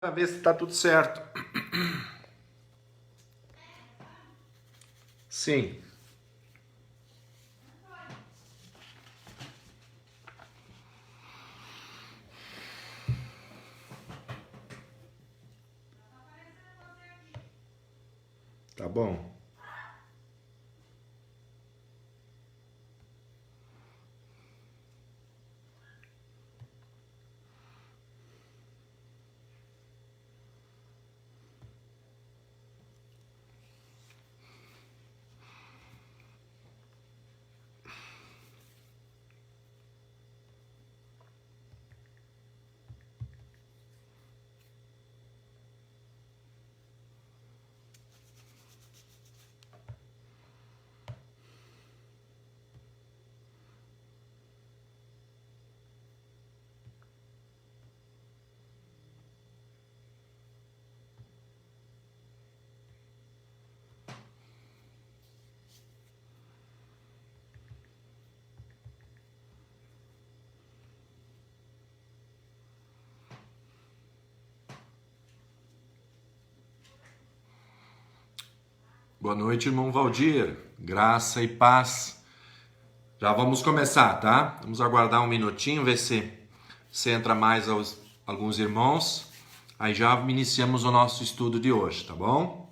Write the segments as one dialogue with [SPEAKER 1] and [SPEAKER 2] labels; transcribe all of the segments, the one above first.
[SPEAKER 1] Para ver se está tudo certo. Sim. Tá bom. Boa noite, irmão Valdir. Graça e paz. Já vamos começar, tá? Vamos aguardar um minutinho, ver se entra mais alguns irmãos. Aí já iniciamos o nosso estudo de hoje, tá bom?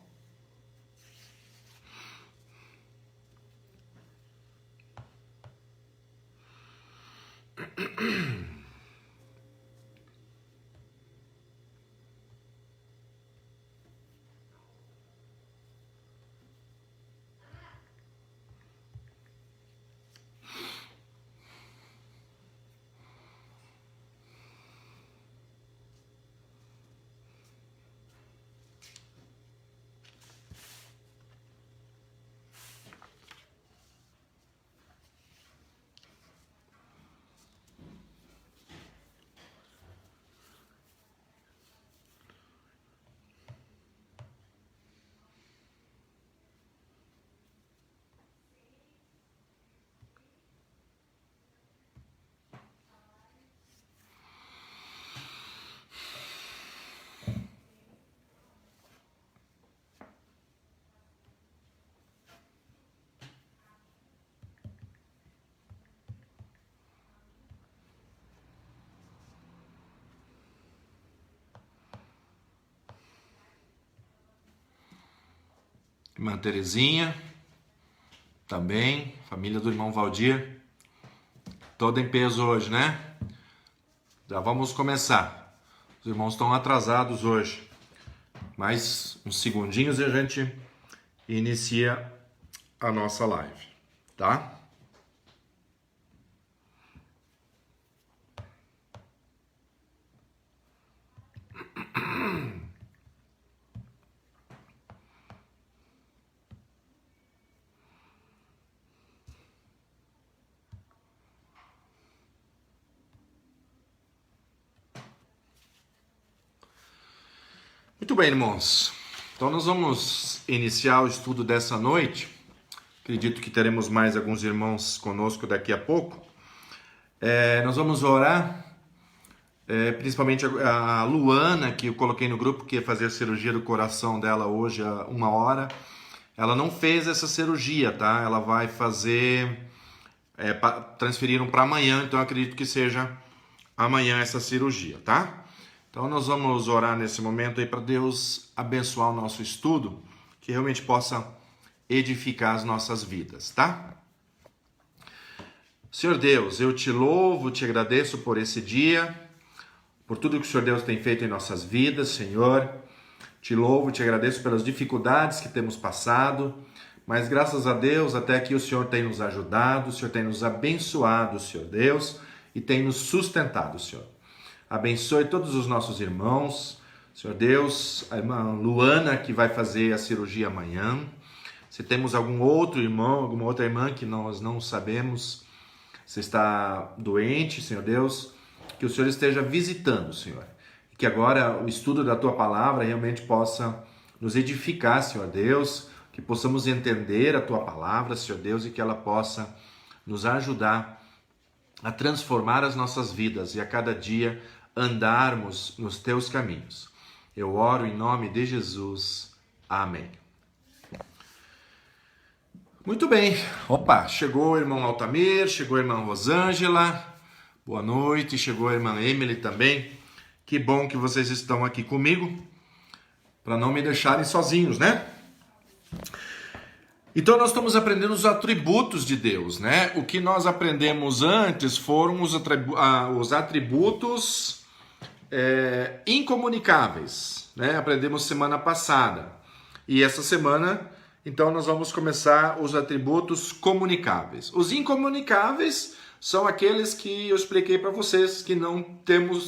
[SPEAKER 1] Irmã Terezinha, também, família do irmão Valdir, toda em peso hoje, né? Já vamos começar. Os irmãos estão atrasados hoje. Mais uns segundinhos e a gente inicia a nossa live, tá? Muito bem, irmãos. Então nós vamos iniciar o estudo dessa noite. Acredito que teremos mais alguns irmãos conosco daqui a pouco. Nós vamos orar, principalmente a Luana, que eu coloquei no grupo, que ia fazer a cirurgia do coração dela hoje a 1 hora. Ela não fez essa cirurgia, tá? Ela vai fazer, transferiram para amanhã, então eu acredito que seja amanhã essa cirurgia, tá? Então nós vamos orar nesse momento aí para Deus abençoar o nosso estudo, que realmente possa edificar as nossas vidas, tá? Senhor Deus, eu te louvo, te agradeço por esse dia, por tudo que o Senhor Deus tem feito em nossas vidas, Senhor. Te louvo, te agradeço pelas dificuldades que temos passado, mas graças a Deus até aqui o Senhor tem nos ajudado, o Senhor tem nos abençoado, Senhor Deus, e tem nos sustentado, Senhor. Abençoe todos os nossos irmãos, Senhor Deus, a irmã Luana que vai fazer a cirurgia amanhã. Se temos algum outro irmão, alguma outra irmã que nós não sabemos se está doente, Senhor Deus, que o Senhor esteja visitando, Senhor. E que agora o estudo da Tua Palavra realmente possa nos edificar, Senhor Deus, que possamos entender a Tua Palavra, Senhor Deus, e que ela possa nos ajudar a transformar as nossas vidas e a cada dia andarmos nos Teus caminhos. Eu oro em nome de Jesus. Amém. Muito bem. Opa, chegou o irmão Altamir, chegou a irmã Rosângela. Boa noite, chegou a irmã Emily também. Que bom que vocês estão aqui comigo, para não me deixarem sozinhos, né? Então nós estamos aprendendo os atributos de Deus, né? O que nós aprendemos antes foram os atributos incomunicáveis, né? Aprendemos semana passada. E essa semana, então, nós vamos começar os atributos comunicáveis. Os incomunicáveis são aqueles que eu expliquei para vocês, que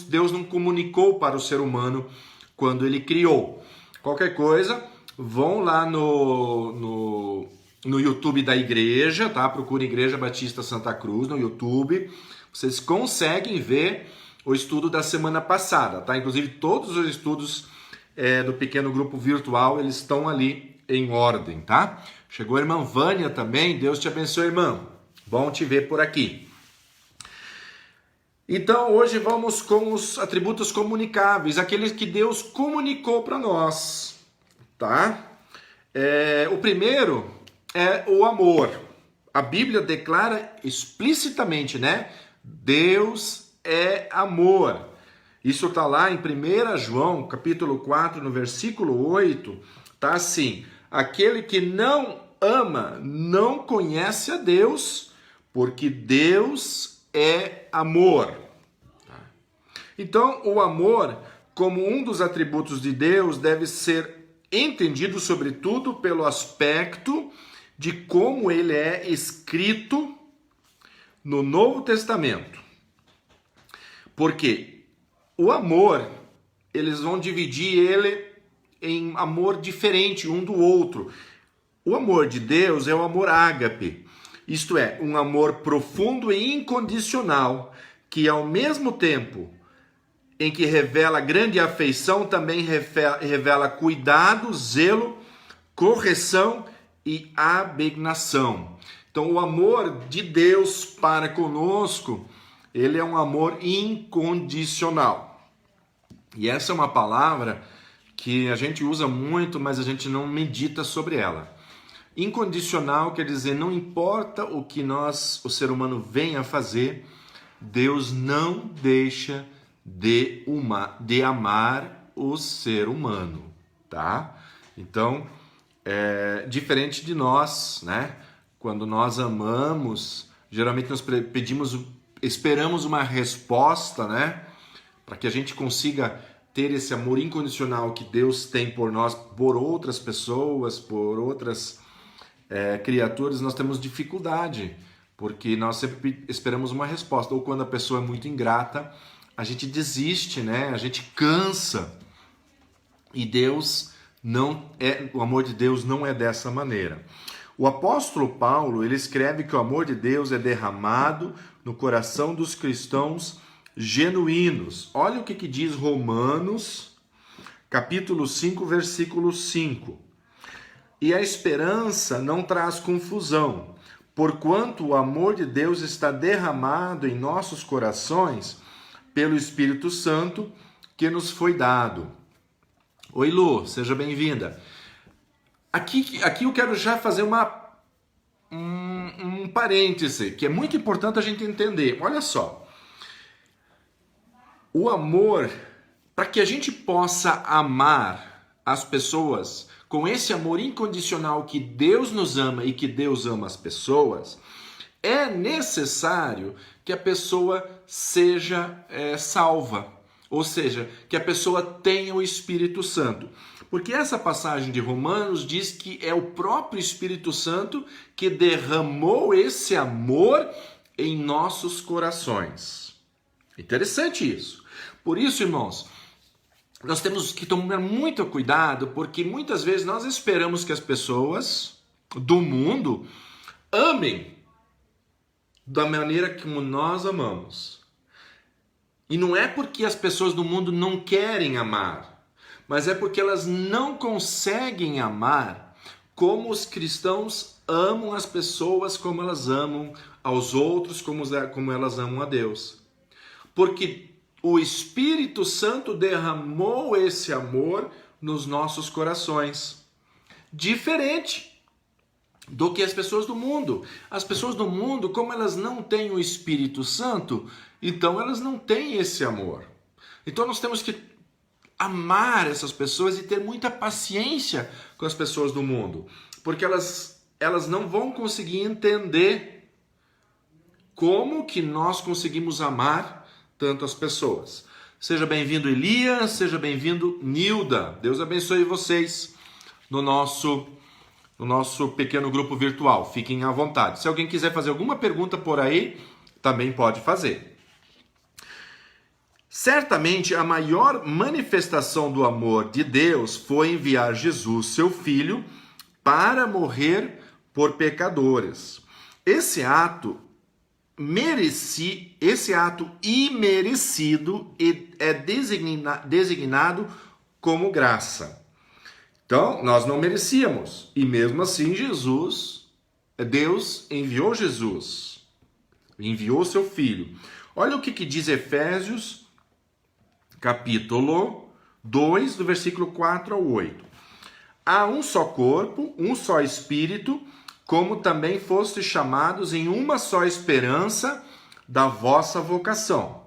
[SPEAKER 1] Deus não comunicou para o ser humano quando ele criou. Qualquer coisa, vão lá no YouTube da igreja, tá? Procure Igreja Batista Santa Cruz no YouTube. Vocês conseguem ver o estudo da semana passada, tá? Inclusive todos os estudos do pequeno grupo virtual, eles estão ali em ordem, tá? Chegou a irmã Vânia também. Deus te abençoe, irmã. Bom te ver por aqui. Então, hoje vamos com os atributos comunicáveis, aqueles que Deus comunicou para nós, tá? O primeiro é o amor. A Bíblia declara explicitamente, né? Deus é amor. Isso está lá em 1 João, capítulo 4, no versículo 8, tá assim: aquele que não ama não conhece a Deus, porque Deus é amor. Então, o amor, como um dos atributos de Deus, deve ser entendido, sobretudo, pelo aspecto de como ele é escrito no Novo Testamento. Porque o amor, eles vão dividir ele em amor diferente um do outro. O amor de Deus é o amor ágape, isto é, um amor profundo e incondicional, que ao mesmo tempo em que revela grande afeição, também revela cuidado, zelo, correção e abnegação. Então, o amor de Deus para conosco, ele é um amor incondicional. E essa é uma palavra que a gente usa muito, mas a gente não medita sobre ela. Incondicional quer dizer, não importa o que o ser humano, venha fazer, Deus não deixa de amar o ser humano, tá? Então, diferente de nós, né? Quando nós amamos, geralmente nós esperamos uma resposta, né? Para que a gente consiga ter esse amor incondicional que Deus tem por nós, por outras pessoas, por outras criaturas, nós temos dificuldade, porque nós sempre esperamos uma resposta. Ou quando a pessoa é muito ingrata, a gente desiste, né? A gente cansa. E o amor de Deus não é dessa maneira. O apóstolo Paulo, ele escreve que o amor de Deus é derramado no coração dos cristãos genuínos. Olha o que diz Romanos, capítulo 5, versículo 5. E a esperança não traz confusão, porquanto o amor de Deus está derramado em nossos corações pelo Espírito Santo que nos foi dado. Oi, Lu, seja bem-vinda. Aqui eu quero já fazer um parêntese, que é muito importante a gente entender. Olha só, o amor, para que a gente possa amar as pessoas com esse amor incondicional que Deus nos ama e que Deus ama as pessoas, é necessário que a pessoa seja salva, ou seja, que a pessoa tenha o Espírito Santo. Porque essa passagem de Romanos diz que é o próprio Espírito Santo que derramou esse amor em nossos corações. Interessante isso. Por isso, irmãos, nós temos que tomar muito cuidado, porque muitas vezes nós esperamos que as pessoas do mundo amem da maneira como nós amamos. E não é porque as pessoas do mundo não querem amar, mas é porque elas não conseguem amar como os cristãos amam as pessoas, como elas amam aos outros, como elas amam a Deus. Porque o Espírito Santo derramou esse amor nos nossos corações. Diferente do que as pessoas do mundo. As pessoas do mundo, como elas não têm o Espírito Santo, então elas não têm esse amor. Então nós temos que amar essas pessoas e ter muita paciência com as pessoas do mundo, porque elas não vão conseguir entender como que nós conseguimos amar tanto as pessoas. Seja bem-vindo, Elias, seja bem-vindo, Nilda. Deus abençoe vocês no nosso pequeno grupo virtual. Fiquem à vontade. Se alguém quiser fazer alguma pergunta por aí, também pode fazer. Certamente a maior manifestação do amor de Deus foi enviar Jesus, seu Filho, para morrer por pecadores. Esse ato imerecido é designado como graça. Então, nós não merecíamos. E mesmo assim, Deus enviou Jesus. Enviou seu Filho. Olha o que diz Efésios, capítulo 2, do versículo 4 ao 8. Há um só corpo, um só Espírito, como também fostes chamados em uma só esperança da vossa vocação.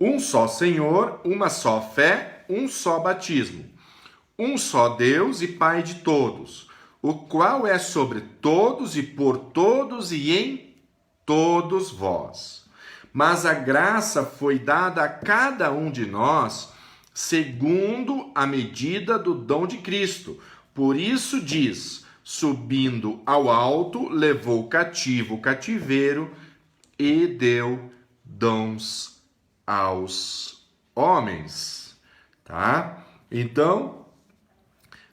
[SPEAKER 1] Um só Senhor, uma só fé, um só batismo. Um só Deus e Pai de todos, o qual é sobre todos e por todos e em todos vós. Mas a graça foi dada a cada um de nós segundo a medida do dom de Cristo. Por isso diz: subindo ao alto, levou cativo o cativeiro e deu dons aos homens. Tá? Então,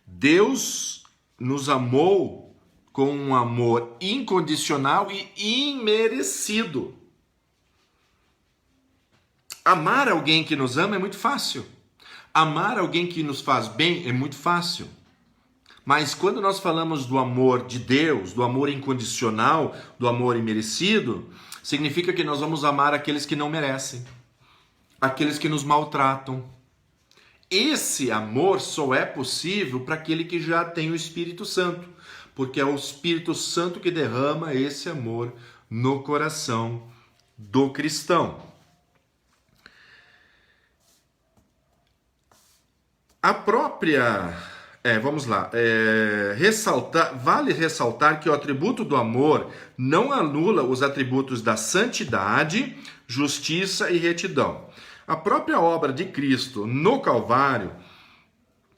[SPEAKER 1] Deus nos amou com um amor incondicional e imerecido. Amar alguém que nos ama é muito fácil. Amar alguém que nos faz bem é muito fácil. Mas quando nós falamos do amor de Deus, do amor incondicional, do amor imerecido, significa que nós vamos amar aqueles que não merecem, aqueles que nos maltratam. Esse amor só é possível para aquele que já tem o Espírito Santo, porque é o Espírito Santo que derrama esse amor no coração do cristão. A própria... vale ressaltar que o atributo do amor não anula os atributos da santidade, justiça e retidão. A própria obra de Cristo no Calvário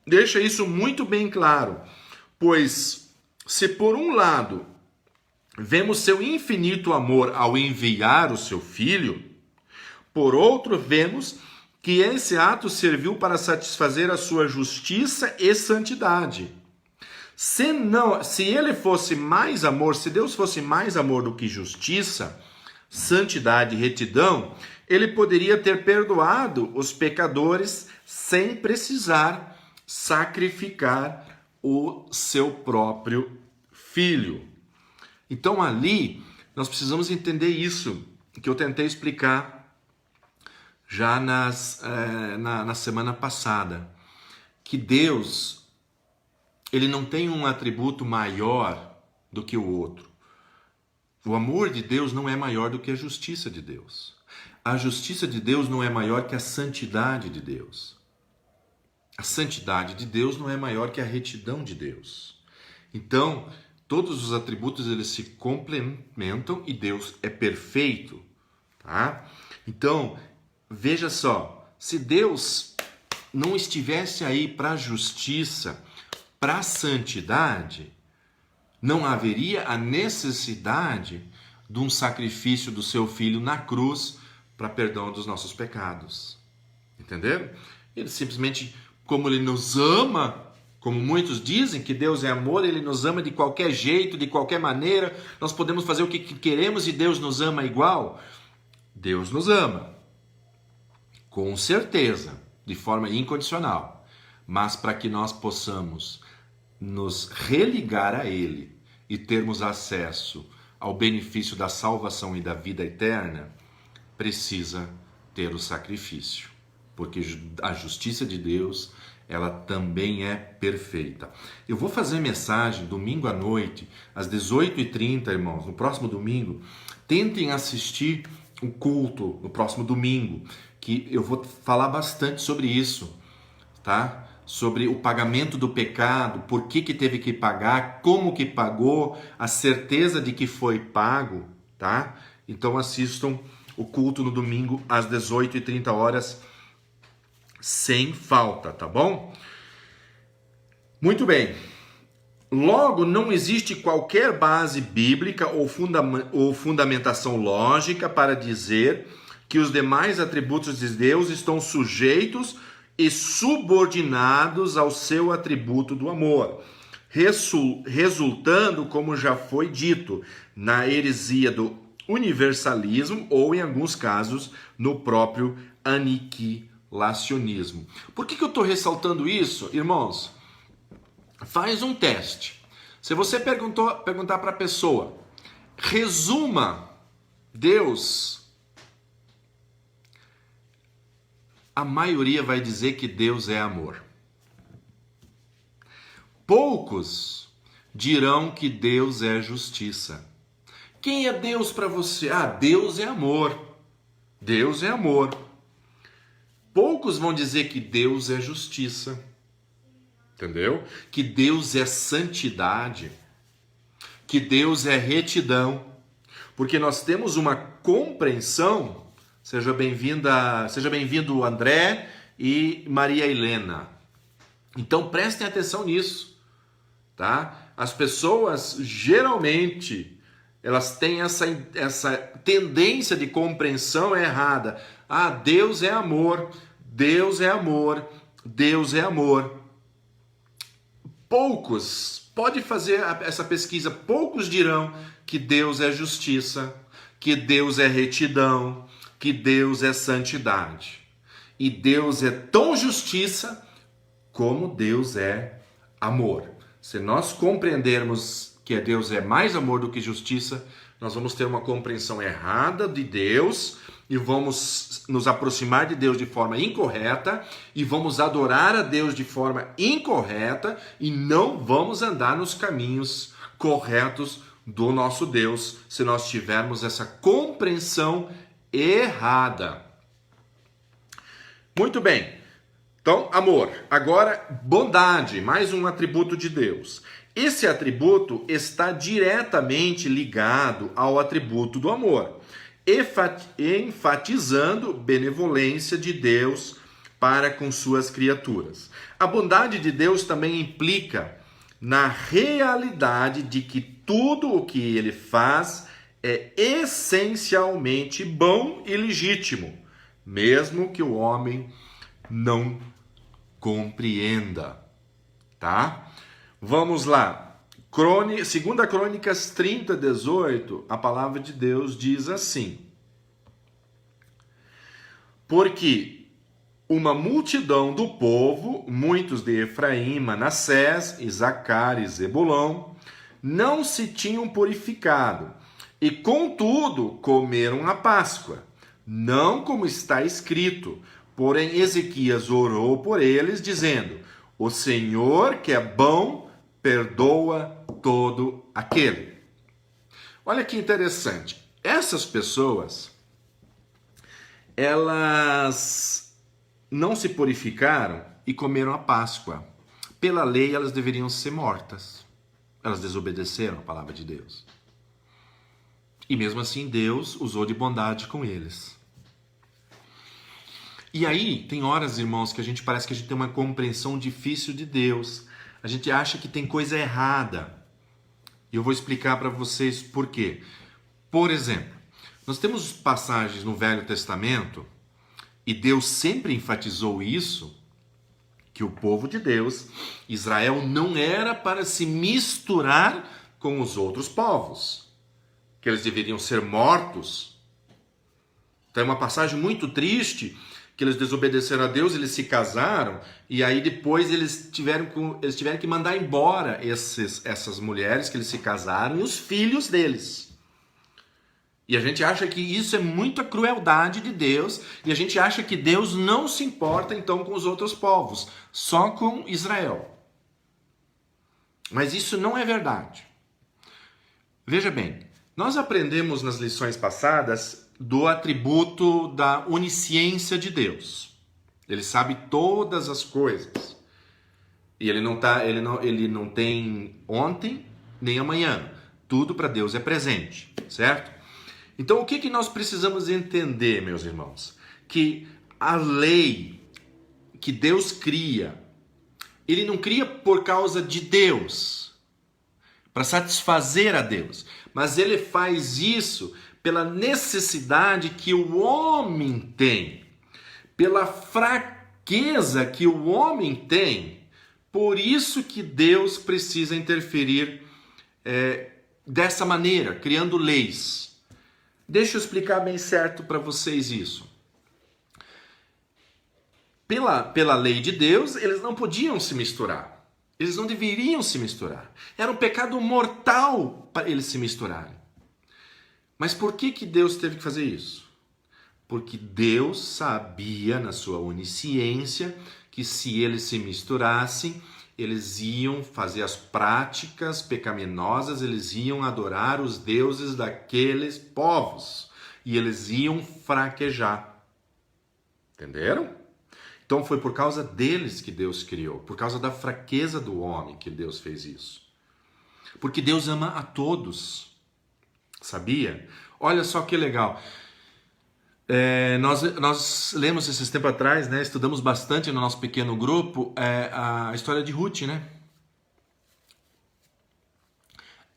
[SPEAKER 1] deixa isso muito bem claro, pois se por um lado vemos seu infinito amor ao enviar o seu Filho, por outro vemos que esse ato serviu para satisfazer a sua justiça e santidade. Se ele fosse mais amor, se Deus fosse mais amor do que justiça, santidade e retidão, ele poderia ter perdoado os pecadores sem precisar sacrificar o seu próprio Filho. Então ali nós precisamos entender isso, que eu tentei explicar já na semana passada, que Deus, ele não tem um atributo maior do que o outro. O amor de Deus não é maior do que a justiça de Deus. A justiça de Deus não é maior que a santidade de Deus. A santidade de Deus não é maior que a retidão de Deus. Então, todos os atributos eles se complementam e Deus é perfeito, tá? Então, veja só, se Deus não estivesse aí para a justiça, para a santidade, não haveria a necessidade de um sacrifício do seu Filho na cruz para perdão dos nossos pecados. Entenderam? Ele simplesmente, como ele nos ama, como muitos dizem que Deus é amor, ele nos ama de qualquer jeito, de qualquer maneira, nós podemos fazer o que queremos e Deus nos ama igual. Deus nos ama. Com certeza, de forma incondicional, mas para que nós possamos nos religar a Ele e termos acesso ao benefício da salvação e da vida eterna, precisa ter o sacrifício, porque a justiça de Deus, ela também é perfeita. Eu vou fazer mensagem domingo à noite, às 18h30, irmãos, no próximo domingo. Tentem assistir o culto no próximo domingo, que eu vou falar bastante sobre isso, tá? Sobre o pagamento do pecado, por que teve que pagar, como que pagou, a certeza de que foi pago, tá? Então assistam o culto no domingo às 18h30, sem falta, tá bom? Muito bem. Logo, não existe qualquer base bíblica ou fundamentação lógica para dizer que os demais atributos de Deus estão sujeitos e subordinados ao seu atributo do amor, resultando, como já foi dito, na heresia do universalismo ou, em alguns casos, no próprio aniquilacionismo. Por que eu estou ressaltando isso, irmãos? Faz um teste. Se você perguntar para a pessoa, resuma Deus, a maioria vai dizer que Deus é amor. Poucos dirão que Deus é justiça. Quem é Deus para você? Ah, Deus é amor. Deus é amor. Poucos vão dizer que Deus é justiça. Entendeu? Que Deus é santidade. Que Deus é retidão. Porque nós temos uma compreensão. Seja bem-vindo André e Maria Helena. Então prestem atenção nisso, tá? As pessoas geralmente elas têm essa tendência de compreensão errada. Ah, Deus é amor, Deus é amor, Deus é amor. Poucos, pode fazer essa pesquisa, poucos dirão que Deus é justiça, que Deus é retidão, que Deus é santidade. E Deus é tão justiça como Deus é amor. Se nós compreendermos que Deus é mais amor do que justiça, nós vamos ter uma compreensão errada de Deus e vamos nos aproximar de Deus de forma incorreta e vamos adorar a Deus de forma incorreta e não vamos andar nos caminhos corretos do nosso Deus se nós tivermos essa compreensão errada. Muito bem. Então, amor. Agora, bondade, mais um atributo de Deus. Esse atributo está diretamente ligado ao atributo do amor, enfatizando benevolência de Deus para com suas criaturas. A bondade de Deus também implica na realidade de que tudo o que ele faz é essencialmente bom e legítimo, mesmo que o homem não compreenda, tá? Vamos lá. 2 Crônicas 30:18, a palavra de Deus diz assim: porque uma multidão do povo, muitos de Efraim, Manassés, Isacar e Zebulão, não se tinham purificado, e contudo comeram a Páscoa, não como está escrito. Porém Ezequias orou por eles, dizendo: o Senhor, que é bom, perdoa todo aquele. Olha que interessante. Essas pessoas, elas não se purificaram e comeram a Páscoa. Pela lei, elas deveriam ser mortas. Elas desobedeceram a palavra de Deus. E mesmo assim, Deus usou de bondade com eles. E aí, tem horas, irmãos, que parece que a gente tem uma compreensão difícil de Deus. A gente acha que tem coisa errada. E eu vou explicar para vocês por quê. Por exemplo, nós temos passagens no Velho Testamento, e Deus sempre enfatizou isso, que o povo de Deus, Israel, não era para se misturar com os outros povos, que eles deveriam ser mortos. Então é uma passagem muito triste, que eles desobedeceram a Deus, eles se casaram, e aí depois eles tiveram que mandar embora essas mulheres que eles se casaram e os filhos deles. E a gente acha que isso é muita crueldade de Deus, e a gente acha que Deus não se importa então com os outros povos, só com Israel. Mas isso não é verdade. Veja bem, nós aprendemos nas lições passadas do atributo da onisciência de Deus. Ele sabe todas as coisas. E ele não tem ontem nem amanhã. Tudo para Deus é presente, certo? Então o que nós precisamos entender, meus irmãos? Que a lei que Deus cria, Ele não cria por causa de Deus, para satisfazer a Deus, mas Ele faz isso pela necessidade que o homem tem, pela fraqueza que o homem tem. Por isso que Deus precisa interferir dessa maneira, criando leis. Deixa eu explicar bem certo para vocês isso. Pela lei de Deus, eles não podiam se misturar. Eles não deveriam se misturar. Era um pecado mortal para eles se misturarem. Mas por que Deus teve que fazer isso? Porque Deus sabia, na sua onisciência, que se eles se misturassem, eles iam fazer as práticas pecaminosas, eles iam adorar os deuses daqueles povos. E eles iam fraquejar. Entenderam? Então foi por causa deles que Deus criou, por causa da fraqueza do homem que Deus fez isso. Porque Deus ama a todos. Sabia? Olha só que legal. Nós lemos esses tempos atrás, né, estudamos bastante no nosso pequeno grupo a história de Ruth, né?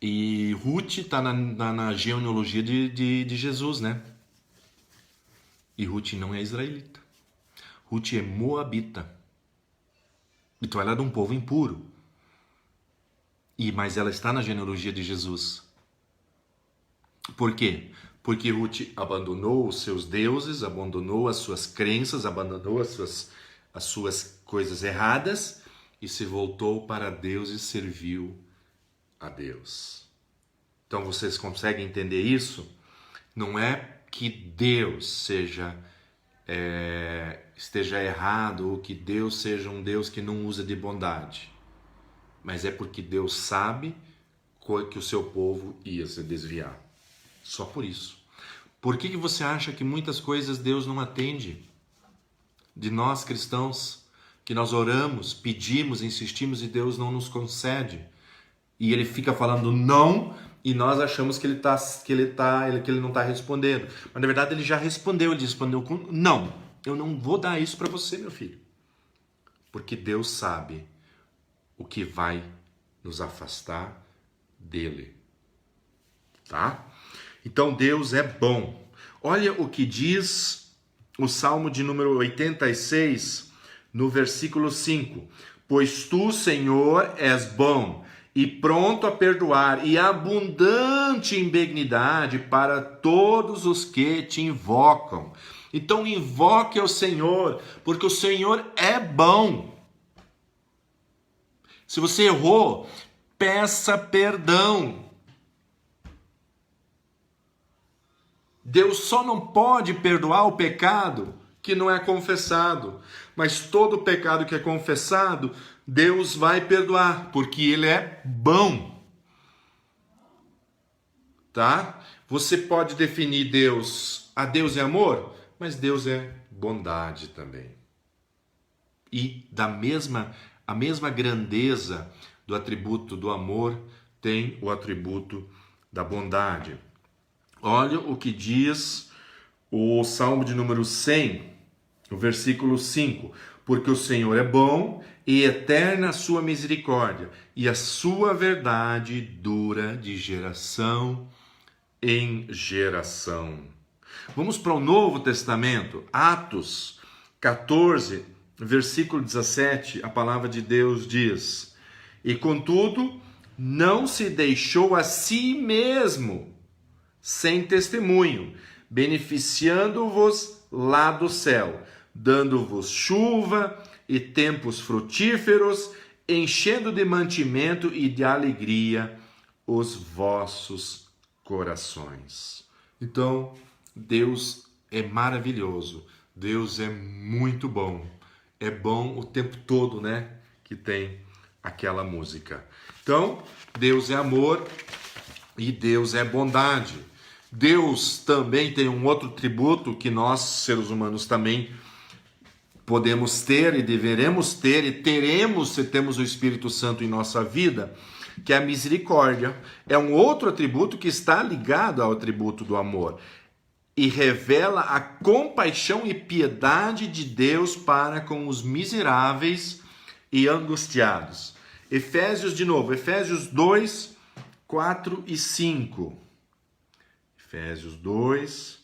[SPEAKER 1] E Ruth está na genealogia de Jesus, né? E Ruth não é israelita. Ruth é moabita. Então ela é de um povo impuro. Mas ela está na genealogia de Jesus. Por quê? Porque Ruth abandonou os seus deuses, abandonou as suas crenças, abandonou as suas coisas erradas e se voltou para Deus e serviu a Deus. Então vocês conseguem entender isso? Não é que Deus esteja errado ou que Deus seja um Deus que não usa de bondade, mas é porque Deus sabe que o seu povo ia se desviar. Só por isso. Por que você acha que muitas coisas Deus não atende? De nós cristãos, que nós oramos, pedimos, insistimos e Deus não nos concede. E Ele fica falando não e nós achamos que Ele não está respondendo. Mas na verdade Ele já respondeu, Ele respondeu com não. Eu não vou dar isso para você, meu filho. Porque Deus sabe o que vai nos afastar dele. Tá? Então Deus é bom. Olha o que diz o Salmo de número 86, no versículo 5. Pois tu, Senhor, és bom e pronto a perdoar e abundante em benignidade para todos os que te invocam. Então invoque ao Senhor, porque o Senhor é bom. Se você errou, peça perdão. Deus só não pode perdoar o pecado que não é confessado. Mas todo pecado que é confessado, Deus vai perdoar, porque Ele é bom. Tá? Você pode definir Deus, Deus é amor, mas Deus é bondade também. E a mesma grandeza do atributo do amor tem o atributo da bondade. Olha o que diz o Salmo de número 100, no versículo 5. Porque o Senhor é bom e eterna a sua misericórdia, e a sua verdade dura de geração em geração. Vamos para o Novo Testamento, Atos 14, versículo 17, a palavra de Deus diz: E contudo, não se deixou a si mesmo sem testemunho, beneficiando-vos lá do céu, dando-vos chuva e tempos frutíferos, enchendo de mantimento e de alegria os vossos corações. Então, Deus é maravilhoso. Deus é muito bom. É bom o tempo todo, né? Que tem aquela música. Então, Deus é amor e Deus é bondade. Deus também tem um outro atributo que nós, seres humanos, também podemos ter e deveremos ter e teremos se temos o Espírito Santo em nossa vida, que é a misericórdia. É um outro atributo que está ligado ao atributo do amor e revela a compaixão e piedade de Deus para com os miseráveis e angustiados. Efésios 2, 4 e 5. Efésios 2,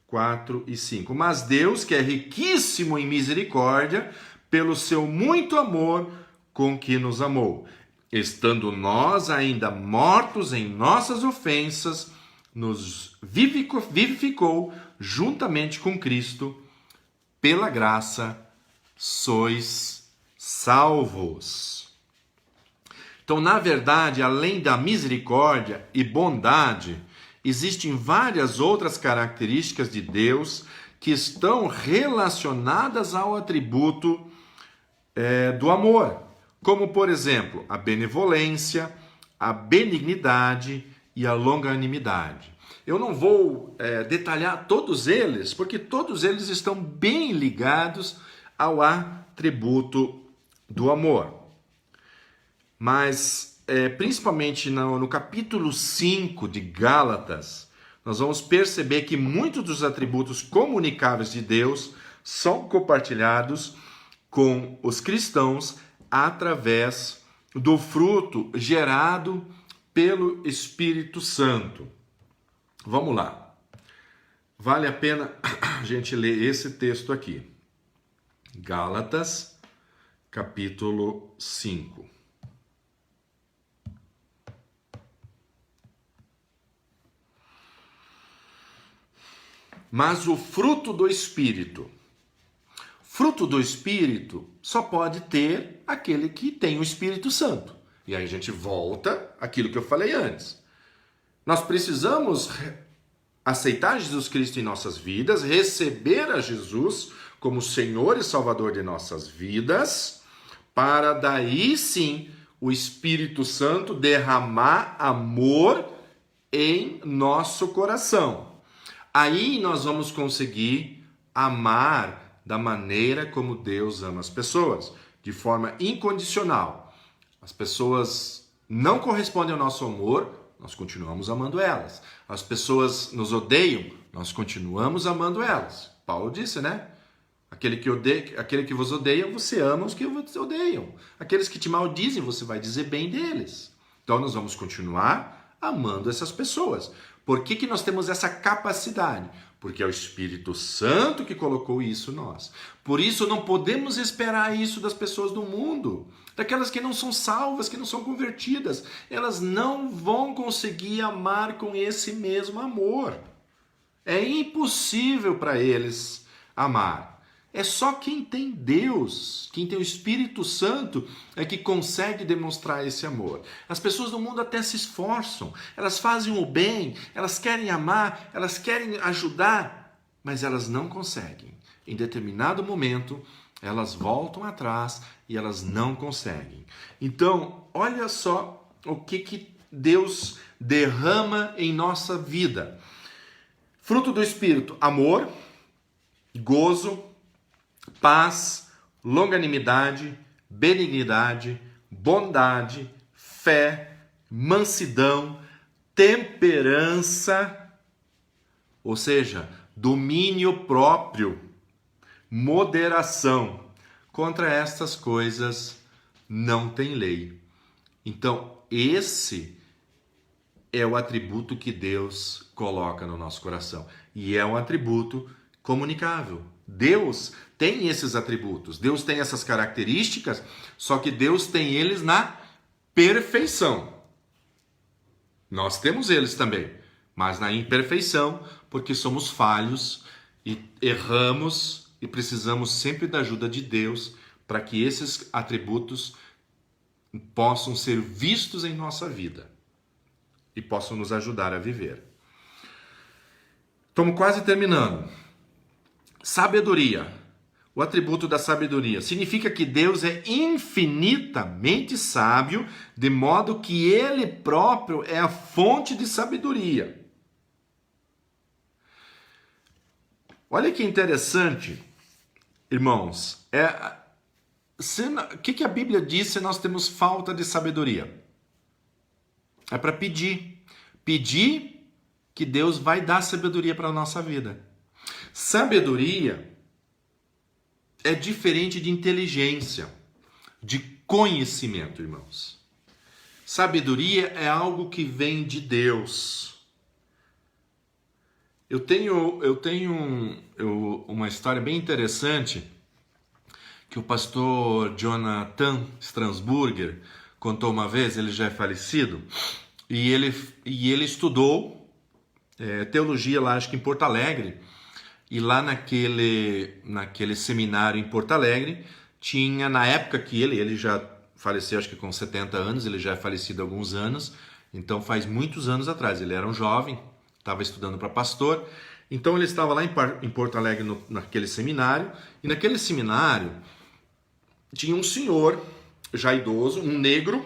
[SPEAKER 1] 4 e 5. Mas Deus, que é riquíssimo em misericórdia, pelo seu muito amor com que nos amou, estando nós ainda mortos em nossas ofensas, nos vivificou juntamente com Cristo, pela graça sois salvos. Então, na verdade, além da misericórdia e bondade, existem várias outras características de Deus que estão relacionadas ao atributo do amor, como, por exemplo, a benevolência, a benignidade e a longanimidade. Eu não vou detalhar todos eles, porque todos eles estão bem ligados ao atributo do amor. Mas, principalmente no capítulo 5 de Gálatas, nós vamos perceber que muitos dos atributos comunicáveis de Deus são compartilhados com os cristãos através do fruto gerado pelo Espírito Santo. Vamos lá. Vale a pena a gente ler esse texto aqui. Gálatas, capítulo 5. Mas o fruto do Espírito. Fruto do Espírito só pode ter aquele que tem o Espírito Santo. E aí a gente volta àquilo que eu falei antes. Nós precisamos aceitar Jesus Cristo em nossas vidas, receber a Jesus como Senhor e Salvador de nossas vidas, para daí sim o Espírito Santo derramar amor em nosso coração. Aí nós vamos conseguir amar da maneira como Deus ama as pessoas, de forma incondicional. As pessoas não correspondem ao nosso amor, nós continuamos amando elas. As pessoas nos odeiam, nós continuamos amando elas. Paulo disse, né? Aquele que vos odeia, você ama os que vos odeiam. Aqueles que te maldizem, você vai dizer bem deles. Então nós vamos continuar amando essas pessoas. Por que nós temos essa capacidade? Porque é o Espírito Santo que colocou isso em nós. Por isso não podemos esperar isso das pessoas do mundo, daquelas que não são salvas, que não são convertidas. Elas não vão conseguir amar com esse mesmo amor. É impossível para eles amar. É só quem tem Deus, quem tem o Espírito Santo, é que consegue demonstrar esse amor. As pessoas do mundo até se esforçam, elas fazem o bem, elas querem amar, elas querem ajudar, mas elas não conseguem. Em determinado momento, elas voltam atrás e elas não conseguem. Então, olha só o que Deus derrama em nossa vida. Fruto do Espírito: amor, gozo, paz, longanimidade, benignidade, bondade, fé, mansidão, temperança, ou seja, domínio próprio, moderação. Contra estas coisas não tem lei. Então, esse é o atributo que Deus coloca no nosso coração. E é um atributo comunicável. Deus tem esses atributos, Deus tem essas características, só que Deus tem eles na perfeição. Nós temos eles também, mas na imperfeição, porque somos falhos e erramos e precisamos sempre da ajuda de Deus para que esses atributos possam ser vistos em nossa vida e possam nos ajudar a viver. Estamos quase terminando. Sabedoria. O atributo da sabedoria significa que Deus é infinitamente sábio, de modo que Ele próprio é a fonte de sabedoria. Olha que interessante, irmãos. O que a Bíblia diz se nós temos falta de sabedoria? É para pedir. Pedir que Deus vai dar sabedoria para a nossa vida. Sabedoria é diferente de inteligência, de conhecimento, irmãos. Sabedoria é algo que vem de Deus. Eu tenho uma história bem interessante que o pastor Jonathan Strasburger contou uma vez. Ele já é falecido, e ele estudou teologia lá, acho que em Porto Alegre. E lá naquele seminário em Porto Alegre, tinha, na época que ele já faleceu, acho que com 70 anos, ele já é falecido há alguns anos, então faz muitos anos atrás. Ele era um jovem, estava estudando para pastor, então ele estava lá em Porto Alegre naquele seminário, e naquele seminário tinha um senhor já idoso, um negro,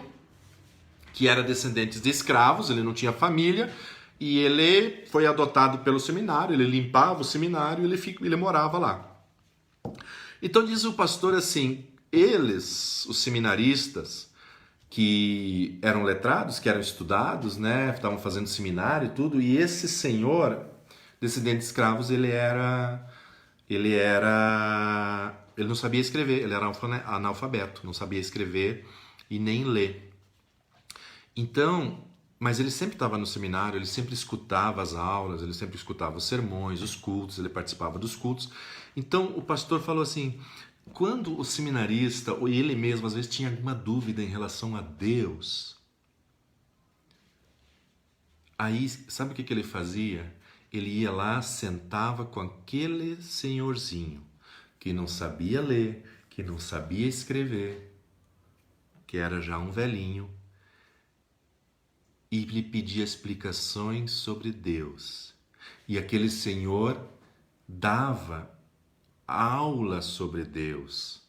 [SPEAKER 1] que era descendente de escravos, ele não tinha família, e ele foi adotado pelo seminário, ele limpava o seminário e ele morava lá. Então diz o pastor assim, os seminaristas, que eram letrados, que eram estudados, né, estavam fazendo seminário e tudo, e esse senhor, descendente de escravos, ele não sabia escrever, ele era analfabeto, não sabia escrever e nem ler. Então, mas ele sempre estava no seminário, ele sempre escutava as aulas, ele sempre escutava os sermões, os cultos, ele participava dos cultos. Então o pastor falou assim, quando o seminarista, ou ele mesmo, às vezes tinha alguma dúvida em relação a Deus, aí sabe o que ele fazia? Ele ia lá, sentava com aquele senhorzinho que não sabia ler, que não sabia escrever, que era já um velhinho, e lhe pedia explicações sobre Deus. E aquele senhor dava aula sobre Deus,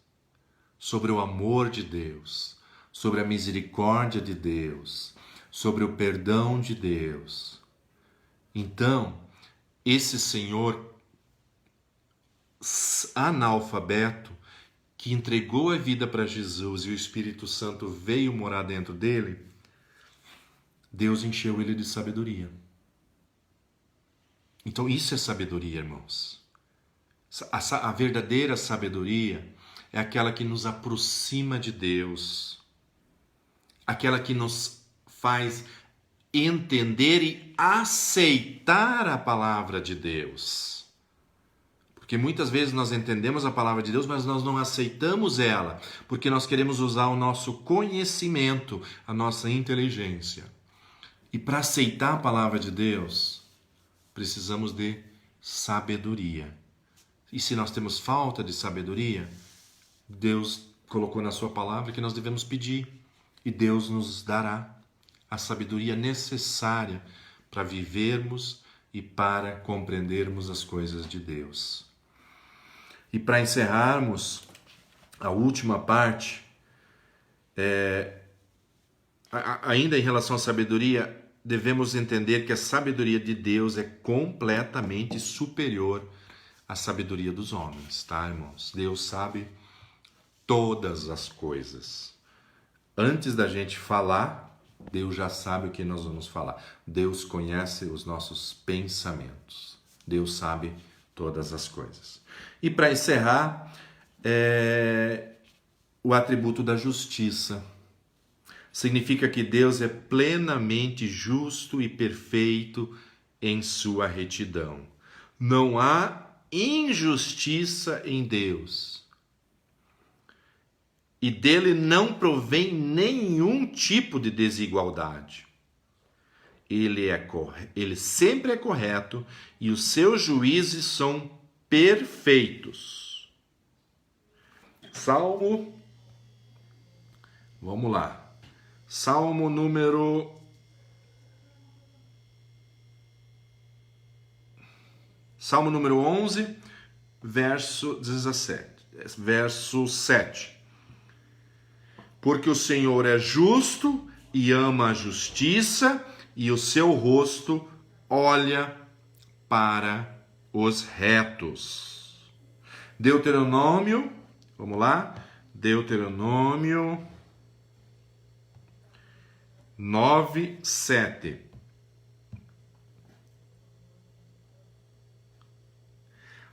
[SPEAKER 1] sobre o amor de Deus, sobre a misericórdia de Deus, sobre o perdão de Deus. Então, esse senhor analfabeto, que entregou a vida para Jesus e o Espírito Santo veio morar dentro dele, Deus encheu ele de sabedoria. Então isso é sabedoria, irmãos. A verdadeira sabedoria é aquela que nos aproxima de Deus, aquela que nos faz entender e aceitar a palavra de Deus. Porque muitas vezes nós entendemos a palavra de Deus, mas nós não aceitamos ela, porque nós queremos usar o nosso conhecimento, a nossa inteligência. E para aceitar a palavra de Deus, precisamos de sabedoria. E se nós temos falta de sabedoria, Deus colocou na sua palavra que nós devemos pedir. E Deus nos dará a sabedoria necessária para vivermos e para compreendermos as coisas de Deus. E para encerrarmos a última parte, ainda em relação à sabedoria, devemos entender que a sabedoria de Deus é completamente superior à sabedoria dos homens, tá, irmãos? Deus sabe todas as coisas. Antes da gente falar, Deus já sabe o que nós vamos falar. Deus conhece os nossos pensamentos. Deus sabe todas as coisas. E para encerrar, o atributo da justiça. Significa que Deus é plenamente justo e perfeito em sua retidão. Não há injustiça em Deus. E dele não provém nenhum tipo de desigualdade. Ele sempre é correto e os seus juízes são perfeitos. Vamos lá. Salmo número Salmo número 11, verso 7. Porque o Senhor é justo e ama a justiça, e o seu rosto olha para os retos. Deuteronômio, vamos lá, Deuteronômio 9, 7.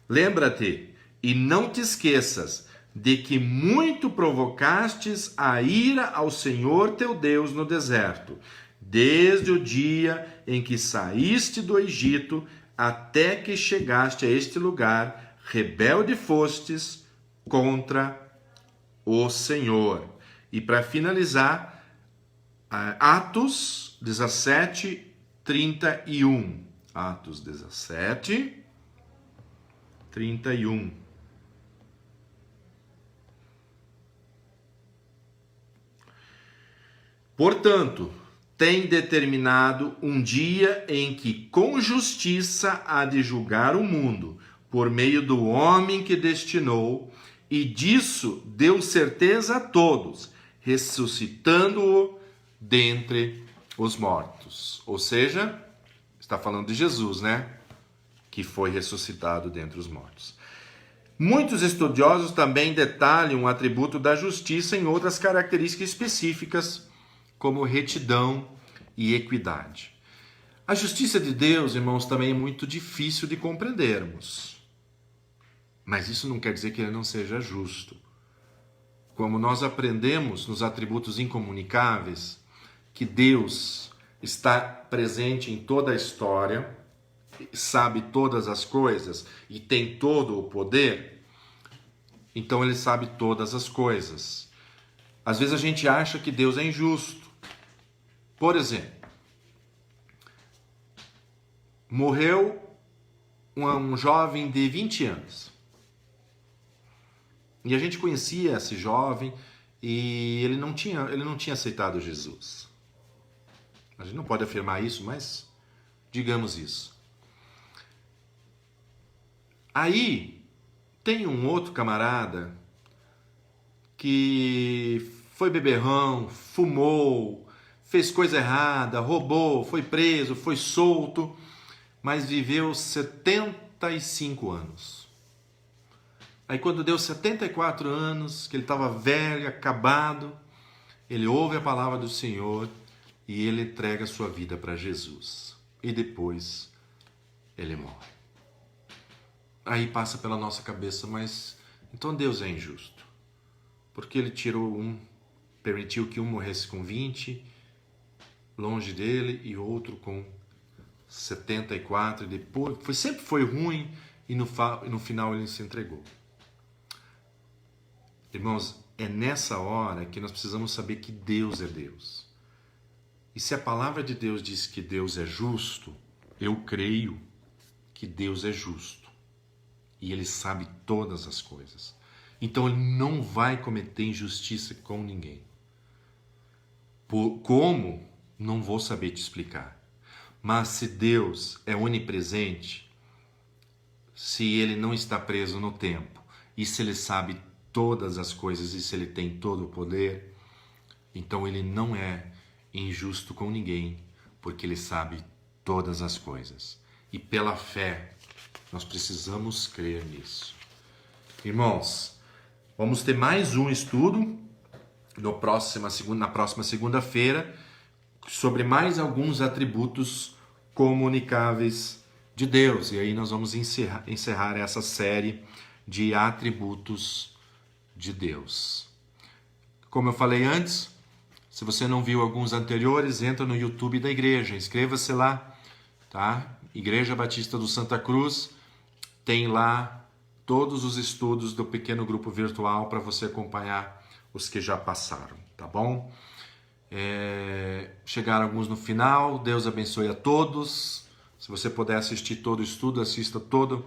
[SPEAKER 1] Lembra-te e não te esqueças de que muito provocastes a ira ao Senhor teu Deus no deserto, desde o dia em que saíste do Egito até que chegaste a este lugar, rebelde fostes contra o Senhor. E para finalizar, Atos 17, 31. Atos 17, 31. Portanto, tem determinado um dia em que com justiça há de julgar o mundo, por meio do homem que destinou, e disso deu certeza a todos, ressuscitando-o dentre os mortos. Ou seja, está falando de Jesus, né? Que foi ressuscitado dentre os mortos. Muitos estudiosos também detalham o atributo da justiça em outras características específicas, como retidão e equidade. A justiça de Deus, irmãos, também é muito difícil de compreendermos. Mas isso não quer dizer que ele não seja justo. Como nós aprendemos nos atributos incomunicáveis, que Deus está presente em toda a história, sabe todas as coisas e tem todo o poder, então ele sabe todas as coisas. Às vezes a gente acha que Deus é injusto. Por exemplo, morreu um jovem de 20 anos. E a gente conhecia esse jovem e ele não tinha aceitado Jesus. A gente não pode afirmar isso, mas digamos isso. Aí tem um outro camarada que foi beberrão, fumou, fez coisa errada, roubou, foi preso, foi solto, mas viveu 75 anos. Aí quando deu 74 anos, que ele estava velho, acabado, ele ouve a palavra do Senhor e ele entrega a sua vida para Jesus. E depois ele morre. Aí passa pela nossa cabeça, mas então Deus é injusto. Porque ele permitiu que um morresse com 20, longe dele, e outro com 74, e depois sempre foi ruim, e no final ele se entregou. Irmãos, é nessa hora que nós precisamos saber que Deus é Deus. E se a palavra de Deus diz que Deus é justo, eu creio que Deus é justo. E ele sabe todas as coisas. Então ele não vai cometer injustiça com ninguém. Como? Não vou saber te explicar. Mas se Deus é onipresente, se ele não está preso no tempo, e se ele sabe todas as coisas, e se ele tem todo o poder, então ele não é injusto com ninguém, porque ele sabe todas as coisas. E pela fé, nós precisamos crer nisso. Irmãos, vamos ter mais um estudo na próxima segunda-feira sobre mais alguns atributos comunicáveis de Deus. E aí nós vamos encerrar essa série de atributos de Deus. Como eu falei antes, se você não viu alguns anteriores, entra no YouTube da igreja, inscreva-se lá, tá? Igreja Batista do Santa Cruz, tem lá todos os estudos do pequeno grupo virtual para você acompanhar os que já passaram, tá bom? Chegaram alguns no final, Deus abençoe a todos. Se você puder assistir todo o estudo, assista todo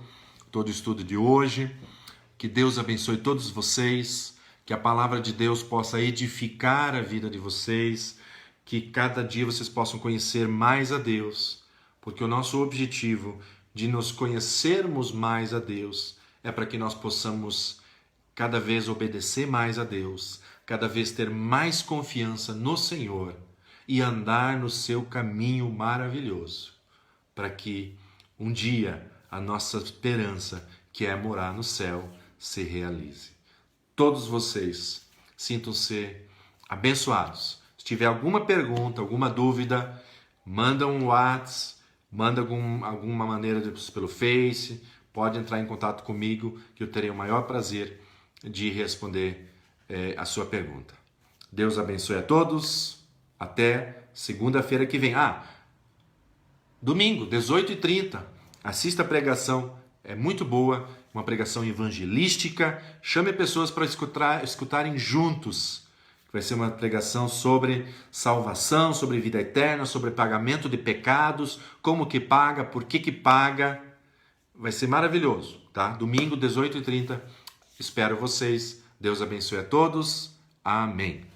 [SPEAKER 1] o estudo de hoje. Que Deus abençoe todos vocês, que a palavra de Deus possa edificar a vida de vocês, que cada dia vocês possam conhecer mais a Deus, porque o nosso objetivo de nos conhecermos mais a Deus, é para que nós possamos cada vez obedecer mais a Deus, cada vez ter mais confiança no Senhor e andar no seu caminho maravilhoso, para que um dia a nossa esperança, que é morar no céu, se realize. Todos vocês sintam-se abençoados. Se tiver alguma pergunta, alguma dúvida, manda um WhatsApp, manda alguma maneira pelo Face, pode entrar em contato comigo, que eu terei o maior prazer de responder a sua pergunta. Deus abençoe a todos. Até segunda-feira que vem. Domingo, 18h30. Assista a pregação. É muito boa. Uma pregação evangelística. Chame pessoas para escutarem juntos. Vai ser uma pregação sobre salvação, sobre vida eterna, sobre pagamento de pecados, como que paga, por que paga. Vai ser maravilhoso, tá? Domingo, 18h30. Espero vocês. Deus abençoe a todos. Amém.